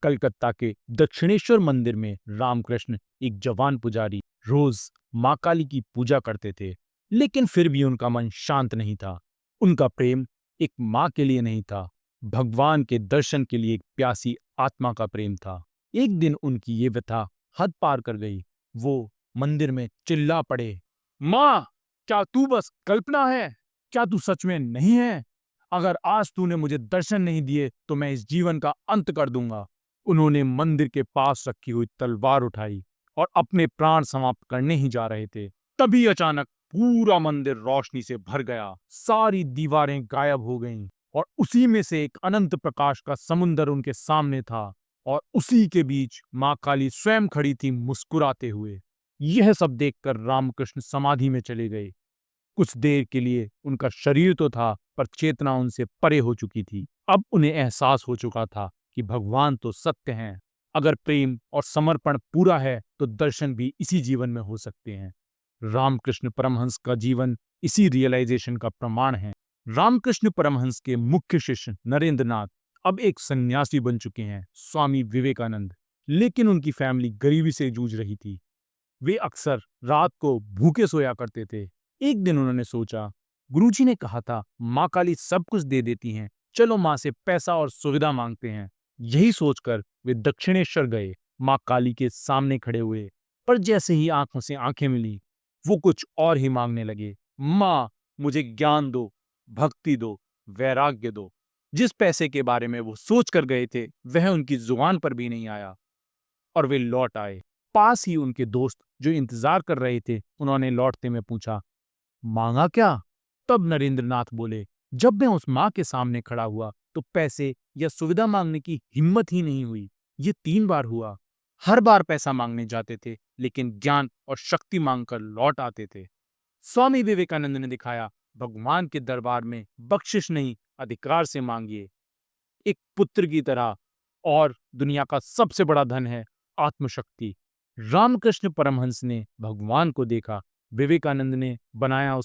कलकत्ता के दक्षिणेश्वर मंदिर में रामकृष्ण, एक जवान पुजारी, रोज मां काली की पूजा करते थे। लेकिन फिर भी उनका मन शांत नहीं था। उनका प्रेम एक मां के लिए नहीं था, भगवान के दर्शन के लिए एक प्यासी आत्मा का प्रेम था। एक दिन उनकी ये व्यथा हद पार कर गई। वो मंदिर में चिल्ला पड़े, मां, क्या तू बस कल्पना है? क्या तू सच में नहीं है? अगर आज तूने मुझे दर्शन नहीं दिए तो मैं इस जीवन का अंत कर दूंगा। उन्होंने मंदिर के पास रखी हुई तलवार उठाई और अपने प्राण समाप्त करने ही जा रहे थे। तभी अचानक पूरा मंदिर रोशनी से भर गया। सारी दीवारें गायब हो गईं और उसी में से एक अनंत प्रकाश का समुंदर उनके सामने था। और उसी के बीच मां काली स्वयं खड़ी थी, मुस्कुराते हुए। यह सब देखकर रामकृष्ण समाधि में चले गए। कुछ देर के लिए उनका शरीर तो था, पर चेतना उनसे परे हो चुकी थी। अब उन्हें एहसास हो चुका था कि भगवान तो सत्य हैं। अगर प्रेम और समर्पण पूरा है तो दर्शन भी इसी जीवन में हो सकते हैं। रामकृष्ण परमहंस का जीवन इसी रियलाइजेशन का प्रमाण है। रामकृष्ण परमहंस के मुख्य शिष्य नरेंद्र नाथ अब एक सन्यासी बन चुके हैं, स्वामी विवेकानंद। लेकिन उनकी फैमिली गरीबी से जूझ रही थी। वे अक्सर रात को भूखे सोया करते थे। एक दिन उन्होंने सोचा, गुरुजी ने कहा था माँ काली सब कुछ दे देती हैं, चलो माँ से पैसा और सुविधा मांगते हैं। यही सोचकर वे दक्षिणेश्वर गए, माँ काली के सामने खड़े हुए। पर जैसे ही आंखों से आंखें मिली, वो कुछ और ही मांगने लगे। माँ, मुझे ज्ञान दो, भक्ति दो, वैराग्य दो। जिस पैसे के बारे में वो सोच कर गए थे, वह उनकी जुबान पर भी नहीं आया और वे लौट आए। पास ही उनके दोस्त जो इंतजार कर रहे थे, उन्होंने लौटते में पूछा, मांगा क्या? तब नरेंद्र नाथ बोले, जब मैं उस मां के सामने खड़ा हुआ तो पैसे या सुविधा मांगने की हिम्मत ही नहीं हुई। ये 3 बार हुआ। हर बार पैसा मांगने जाते थे, लेकिन ज्ञान और शक्ति मांगकर लौट आते थे। स्वामी विवेकानंद ने दिखाया, भगवान के दरबार में बख्शिश नहीं, अधिकार से मांगिए, एक पुत्र की तरह। और दुनिया का सबसे बड़ा धन है आत्मशक्ति। रामकृष्ण परमहंस ने भगवान को देखा, विवेकानंद ने बनाया उसका